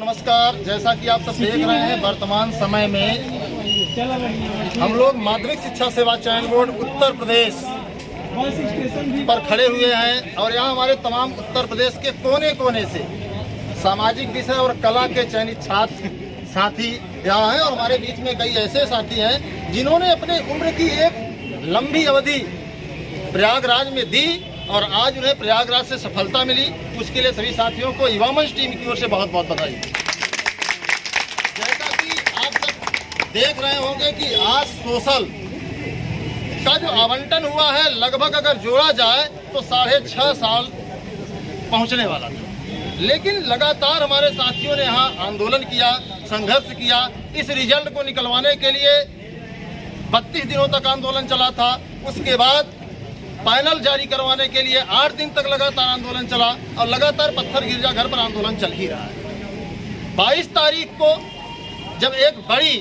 नमस्कार। जैसा कि आप सब देख रहे हैं, वर्तमान समय में हम लोग माध्यमिक शिक्षा सेवा चयन बोर्ड उत्तर प्रदेश पर खड़े हुए हैं और यहाँ हमारे तमाम उत्तर प्रदेश के कोने कोने से सामाजिक विषय और कला के चयनित छात्र साथी यहाँ हैं और हमारे बीच में कई ऐसे साथी हैं जिन्होंने अपने उम्र की एक लंबी अवधि प्रयागराज में दी और आज उन्हें प्रयागराज से सफलता मिली। उसके लिए सभी साथियों को युवा मंच टीम की ओर से बहुत बहुत बधाई। जैसा कि आप सब देख रहे होंगे कि आज सोशल का जो आवंटन हुआ है लगभग अगर जोड़ा जाए तो 6.5 साल पहुंचने वाला था, लेकिन लगातार हमारे साथियों ने यहाँ आंदोलन किया, संघर्ष किया। इस रिजल्ट को निकलवाने के लिए 32 दिनों तक आंदोलन चला था। उसके बाद पैनल जारी करवाने के लिए 8 दिन तक लगातार आंदोलन चला और लगातार पत्थर गिरजाघर पर आंदोलन चल ही रहा है। 22 तारीख को जब एक बड़ी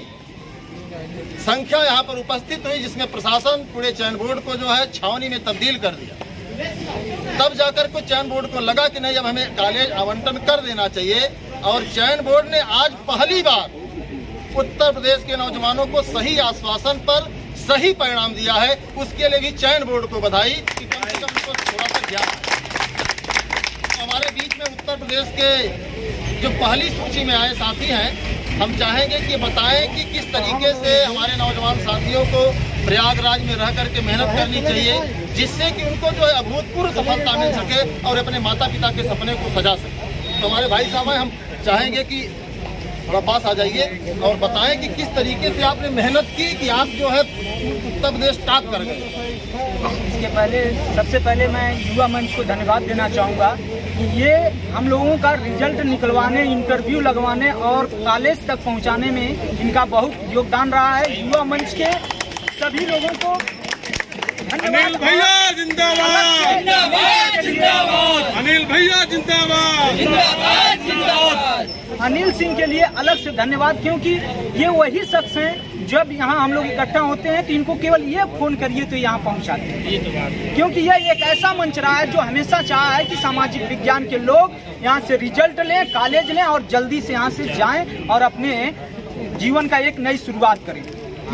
संख्या यहाँ पर उपस्थित हुई जिसमें प्रशासन पूरे चयन बोर्ड को जो है छावनी में तब्दील कर दिया, तब जाकर को चयन बोर्ड को लगा कि नहीं, अब हमें कॉलेज आवंटन कर देना चाहिए। और चयन बोर्ड ने आज पहली बार उत्तर प्रदेश के नौजवानों को सही आश्वासन पर सही परिणाम दिया है। उसके लिए भी चयन बोर्ड को बधाई कि कम से कम उनको थोड़ा सा ज्ञान। हमारे बीच में उत्तर प्रदेश के जो पहली सूची में आए साथी हैं, हम चाहेंगे कि बताएं कि किस तरीके से हमारे नौजवान साथियों को प्रयागराज में रह करके मेहनत करनी चाहिए जिससे कि उनको जो है अभूतपूर्व सफलता मिल सके और अपने माता पिता के सपने को सजा सके। तो हमारे भाई साहब हैं, हम चाहेंगे कि थोड़ा पास आ जाइए और बताएं कि किस तरीके से आपने मेहनत की कि आप जो है उत्तर प्रदेश टॉप कर गए। सबसे पहले मैं युवा मंच को धन्यवाद देना चाहूँगा कि ये हम लोगों का रिजल्ट निकलवाने, इंटरव्यू लगवाने और कॉलेज तक पहुँचाने में इनका बहुत योगदान रहा है। युवा मंच के सभी लोगों को अनिल भैया जिंदाबाद, अनिल भैया जिंदाबाद, अनिल सिंह के लिए अलग से धन्यवाद, क्योंकि ये वही शख्स हैं जब यहाँ हम लोग इकट्ठा होते हैं तो इनको केवल ये फोन करिए तो यहाँ पहुँचाते हैं। क्योंकि यह एक ऐसा मंच रहा है जो हमेशा चाहा है कि सामाजिक विज्ञान के लोग यहाँ से रिजल्ट लें, कॉलेज लें और जल्दी से यहाँ से जाएं और अपने जीवन का एक नई शुरुआत करें।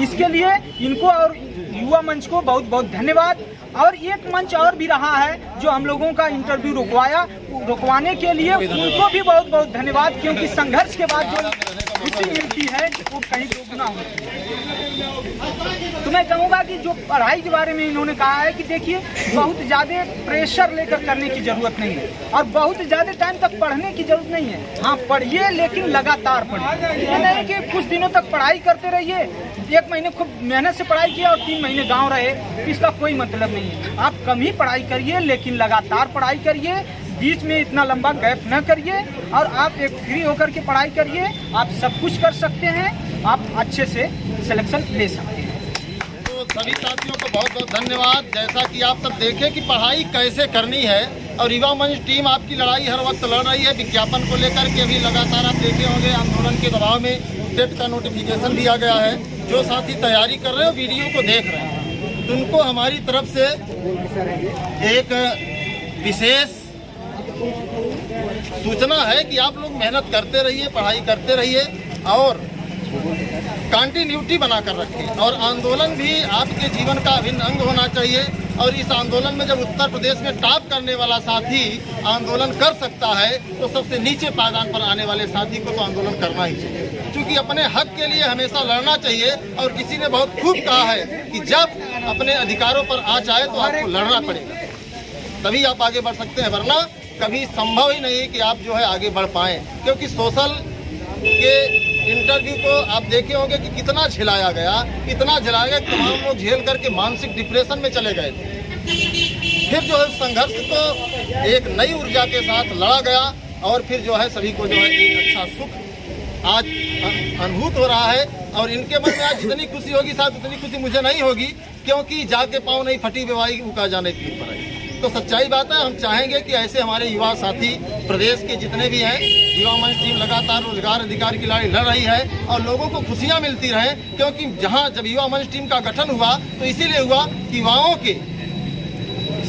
इसके लिए इनको और युवा मंच को बहुत बहुत धन्यवाद। और एक मंच और भी रहा है जो हम लोगों का इंटरव्यू रुकवाने के लिए उनको भी बहुत बहुत धन्यवाद, क्योंकि संघर्ष के बाद जो खुशी मिलती है वो कहीं दोगुना होती है। तो मैं कहूँगा कि जो पढ़ाई के बारे में इन्होंने कहा है कि देखिए बहुत ज़्यादा प्रेशर लेकर करने की ज़रूरत नहीं है और बहुत ज़्यादा टाइम तक पढ़ने की ज़रूरत नहीं है। हाँ पढ़िए, लेकिन लगातार पढ़िए। ये नहीं कि कुछ दिनों तक पढ़ाई करते रहिए, 1 महीने खूब मेहनत से पढ़ाई किया और 3 महीने गाँव रहे, इसका कोई मतलब नहीं है। आप कम ही पढ़ाई करिए लेकिन लगातार पढ़ाई करिए, बीच में इतना लंबा गैप न करिए और आप एक फ्री होकर के पढ़ाई करिए। आप सब कुछ कर सकते हैं, आप अच्छे से सिलेक्शन ले सकते हैं। तो सभी साथियों को बहुत बहुत धन्यवाद। जैसा कि आप सब देखें कि पढ़ाई कैसे करनी है और युवा मंच टीम आपकी लड़ाई हर वक्त लड़ रही है। विज्ञापन को लेकर के भी लगातार आप देखे होंगे आंदोलन के दबाव में टेट का नोटिफिकेशन भी आ गया है। जो साथी तैयारी कर रहे हो, वीडियो को देख रहे हैं, उनको हमारी तरफ से एक विशेष सूचना है कि आप लोग मेहनत करते रहिए, पढ़ाई करते रहिए और कंटिन्यूटी बनाकर रखें। और आंदोलन भी आपके जीवन का अभिन्न अंग होना चाहिए। और इस आंदोलन में जब उत्तर प्रदेश में टॉप करने वाला साथी आंदोलन कर सकता है तो सबसे नीचे पायदान पर आने वाले साथी को तो आंदोलन करना ही चाहिए, क्योंकि अपने हक के लिए हमेशा लड़ना चाहिए। और किसी ने बहुत खूब कहा है कि जब अपने अधिकारों पर आ जाए तो आपको लड़ना पड़ेगा, तभी आप आगे बढ़ सकते हैं, वरना कभी संभव ही नहीं कि आप जो है आगे बढ़ पाएँ। क्योंकि सोशल के इंटरव्यू को आप देखे होंगे कि कितना झेलाया गया, इतना झेलाया गया, तमाम लोग झेल करके मानसिक डिप्रेशन में चले गए थे। फिर जो है संघर्ष को एक नई ऊर्जा के साथ लड़ा गया और फिर जो है सभी को जो है एक अच्छा सुख आज अनुभूत हो रहा है। और इनके मन में आज जितनी खुशी होगी शायद उतनी खुशी मुझे नहीं होगी, क्योंकि जाके पाँव नहीं फटी बेवाई उका जाने पीठ पर आई। तो सच्चाई बात है, हम चाहेंगे कि ऐसे हमारे युवा साथी प्रदेश के जितने भी हैं, युवा मंच टीम लगातार रोजगार अधिकार की लड़ाई लड़ रही है और लोगों को खुशियां मिलती रहें। क्योंकि जहां जब युवा मंच टीम का गठन हुआ तो इसीलिए हुआ कि युवाओं के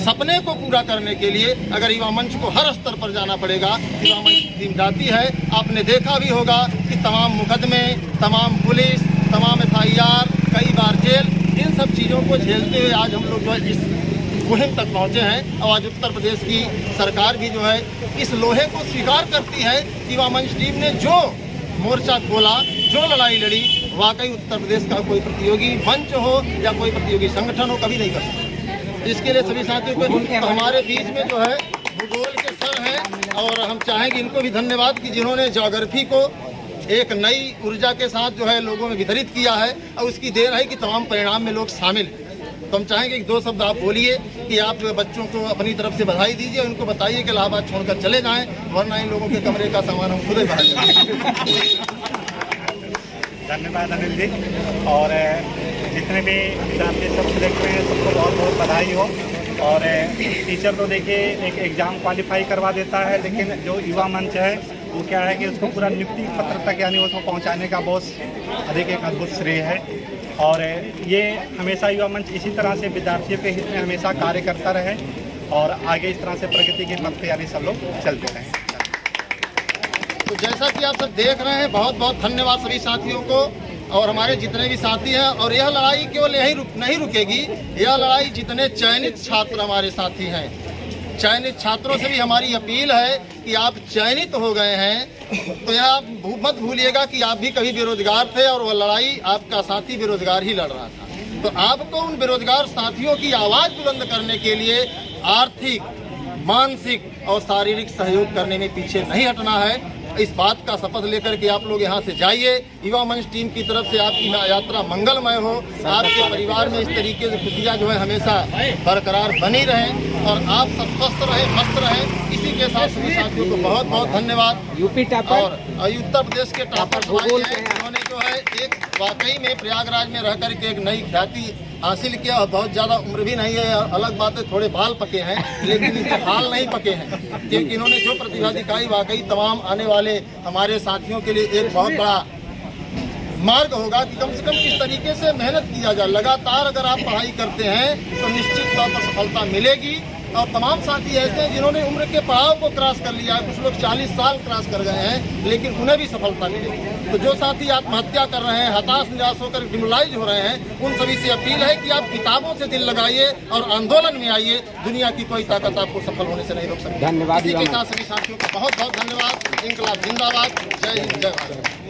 सपने को पूरा करने के लिए अगर युवा मंच को हर स्तर पर जाना पड़ेगा। युवा मंच टीम जाती है, आपने देखा भी होगा कि तमाम मुकदमे, तमाम पुलिस, तमाम FIR, कई बार जेल, इन सब चीज़ों को झेलते हुए आज हम लोग जो है इस मुहिम तक पहुँचे हैं। और आज उत्तर प्रदेश की सरकार भी जो है इस लोहे को स्वीकार करती है कि युवा मंच टीम ने जो मोर्चा खोला, जो लड़ाई लड़ी, वाकई उत्तर प्रदेश का कोई प्रतियोगी मंच हो या कोई प्रतियोगी संगठन हो कभी नहीं कर सकता। इसके लिए सभी साथियों को हमारे बीच में जो है भूगोल के सर हैं और हम चाहेंगे इनको भी धन्यवाद कि जिन्होंने ज्योग्राफी को एक नई ऊर्जा के साथ जो है लोगों में वितरित किया है और उसकी देर है कि तमाम परिणाम में लोग शामिल हैं। तो हम चाहेंगे कि 2 शब्द आप बोलिए कि आप बच्चों को अपनी तरफ से बधाई दीजिए, उनको बताइए कि इलाहाबाद छोड़कर चले जाएं, वरना इन लोगों के कमरे का सामान हम खुद ही भराएंगे। धन्यवाद अनिल जी। और जितने भी विद्यार्थी सब सिलेक्ट हुए हैं सबको बहुत बहुत बधाई हो। और टीचर तो देखिए एक एग्ज़ाम क्वालिफाई करवा देता है, लेकिन जो युवा मंच है वो क्या है कि उसको पूरा नियुक्ति पत्र तक यानी उसको पहुंचाने का बहुत अधिक एक अद्भुत श्रेय है। और ये हमेशा युवा मंच इसी तरह से विद्यार्थियों के हित में हमेशा कार्य करता रहे और आगे इस तरह से प्रगति के पथ पे यानी सब लोग चलते रहें। तो जैसा कि आप सब देख रहे हैं, बहुत बहुत धन्यवाद सभी साथियों को और हमारे जितने भी साथी हैं। और यह लड़ाई केवल यहीं नहीं रुकेगी, यह लड़ाई जितने चयनित छात्र हमारे साथी हैं, चयनित छात्रों से भी हमारी अपील है कि आप चयनित हो गए हैं तो यह मत भूलिएगा कि आप भी कभी बेरोजगार थे और वह लड़ाई आपका साथी बेरोजगार ही लड़ रहा था। तो आपको उन बेरोजगार साथियों की आवाज़ बुलंद करने के लिए आर्थिक, मानसिक और शारीरिक सहयोग करने में पीछे नहीं हटना है। इस बात का शपथ लेकर के आप लोग यहाँ से जाइए। युवा मंच टीम की तरफ से आपकी यात्रा मंगलमय हो, आपके परिवार में इस तरीके से खुशियाँ जो है हमेशा बरकरार बनी रहें और आप सब स्वस्थ रहें, मस्त रहें। इसी के साथ सभी साथियों को बहुत बहुत धन्यवाद। यूपी टॉपर और उत्तर प्रदेश के टॉपर भाई हैं, उन्होंने जो है एक वाकई में प्रयागराज में रह करके एक नई ख्याति हासिल किया और बहुत ज़्यादा उम्र भी नहीं है। अलग बात है थोड़े बाल पके हैं, लेकिन इनके हाल नहीं पके हैं, क्योंकि इन्होंने जो प्रतिभा दिखाई वाकई तमाम आने वाले हमारे साथियों के लिए एक बहुत बड़ा मार्ग होगा कि कम से कम किस तरीके से मेहनत किया जाए। लगातार अगर आप पढ़ाई करते हैं तो निश्चित तौर पर सफलता मिलेगी। और तमाम साथी ऐसे हैं जिन्होंने उम्र के पड़ाव को क्रॉस कर लिया है, कुछ लोग 40 साल क्रॉस कर गए हैं, लेकिन उन्हें भी सफलता मिलेगी। तो जो साथी आत्महत्या कर रहे हैं, हताश निराश होकर डिमोरलाइज हो रहे हैं, उन सभी से अपील है कि आप किताबों से दिल लगाइए और आंदोलन में आइए। दुनिया की कोई ताकत आपको सफल होने से नहीं रोक सकती। धन्यवाद। इसी के साथ सभी साथियों को बहुत बहुत धन्यवाद। इंकलाब जिंदाबाद। जय हिंद, जय भारत।